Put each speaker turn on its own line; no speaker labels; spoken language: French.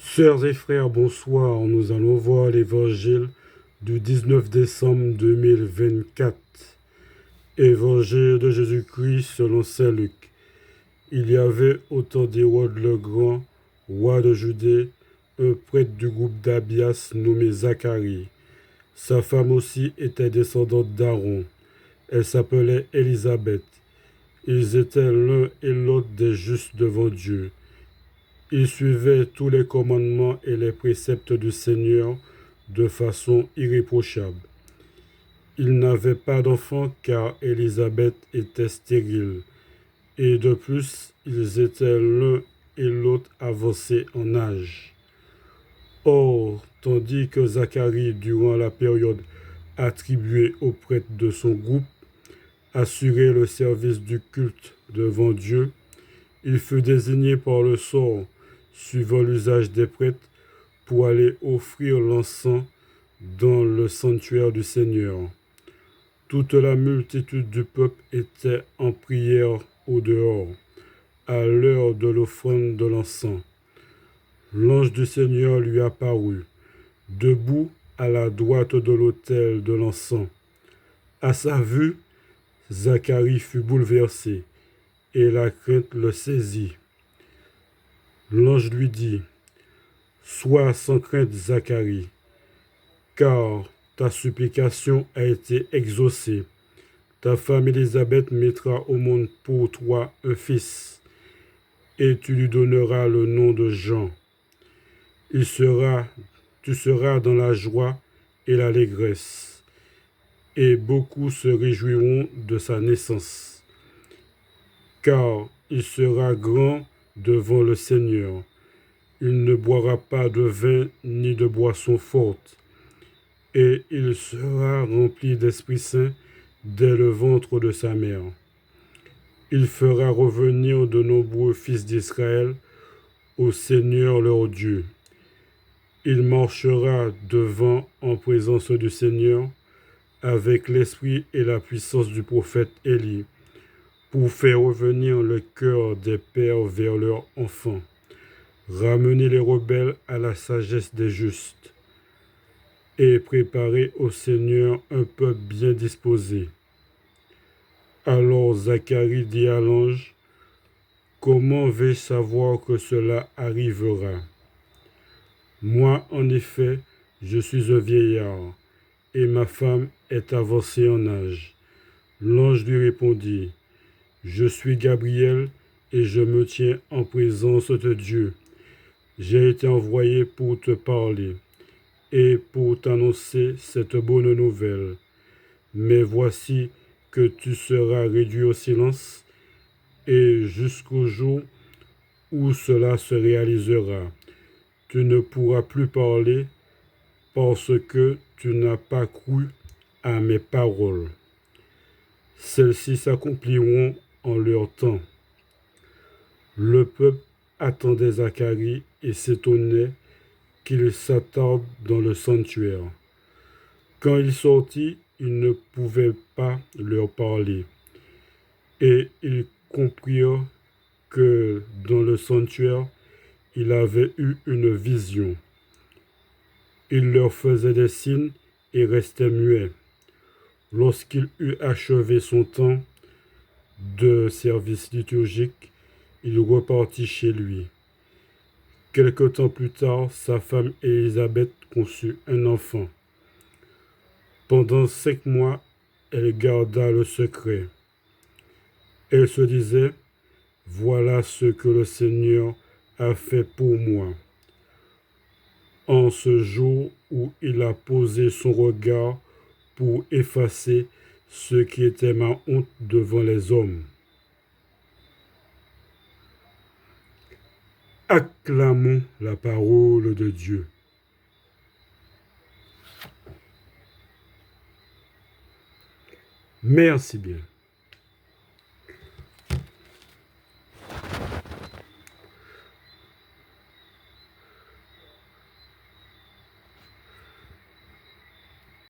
Sœurs et frères, bonsoir. Nous allons voir l'évangile du 19 décembre 2024. Évangile de Jésus-Christ selon saint Luc. Il y avait au temps d'Hérode le Grand, roi de Judée, un prêtre du groupe d'Abias nommé Zacharie. Sa femme aussi était descendante d'Aaron. Elle s'appelait Élisabeth. Ils étaient l'un et l'autre des justes devant Dieu. Ils suivaient tous les commandements et les préceptes du Seigneur de façon irréprochable. Ils n'avaient pas d'enfant car Élisabeth était stérile, et de plus, ils étaient l'un et l'autre avancés en âge. Or, tandis que Zacharie, durant la période attribuée au prêtre de son groupe, assurait le service du culte devant Dieu, il fut désigné par le sort, suivant l'usage des prêtres, pour aller offrir l'encens dans le sanctuaire du Seigneur. Toute la multitude du peuple était en prière au dehors, à l'heure de l'offrande de l'encens. L'ange du Seigneur lui apparut, debout à la droite de l'autel de l'encens. À sa vue, Zacharie fut bouleversé, et la crainte le saisit. L'ange lui dit: « Sois sans crainte, Zacharie, car ta supplication a été exaucée. Ta femme Élisabeth mettra au monde pour toi un fils, et tu lui donneras le nom de Jean. Tu seras dans la joie et l'allégresse, et beaucoup se réjouiront de sa naissance, car il sera grand devant le Seigneur. Il ne boira pas de vin ni de boisson forte, et il sera rempli d'Esprit Saint dès le ventre de sa mère. Il fera revenir de nombreux fils d'Israël au Seigneur leur Dieu. Il marchera devant en présence du Seigneur avec l'esprit et la puissance du prophète Élie, pour faire revenir le cœur des pères vers leurs enfants, ramener les rebelles à la sagesse des justes, et préparer au Seigneur un peuple bien disposé. Alors Zacharie dit à l'ange: « Comment vais-je savoir que cela arrivera? Moi, en effet, je suis un vieillard, et ma femme est avancée en âge. » L'ange lui répondit: « Je suis Gabriel, et je me tiens en présence de Dieu. J'ai été envoyé pour te parler et pour t'annoncer cette bonne nouvelle. Mais voici que tu seras réduit au silence, et jusqu'au jour où cela se réalisera, tu ne pourras plus parler parce que tu n'as pas cru à mes paroles. Celles-ci s'accompliront en leur temps. » Le peuple attendait Zacharie et s'étonnait qu'il s'attarde dans le sanctuaire. Quand il sortit, il ne pouvait pas leur parler, et ils comprirent que dans le sanctuaire, il avait eu une vision. Il leur faisait des signes et restait muet. Lorsqu'il eut achevé son temps de service liturgique, il repartit chez lui. Quelque temps plus tard, sa femme Élisabeth conçut un enfant. Pendant 5 mois, elle garda le secret. Elle se disait: « Voilà ce que le Seigneur a fait pour moi. » En ce jour où il a posé son regard pour effacer ce qui était ma honte devant les hommes. Acclamons la parole de Dieu. Merci bien.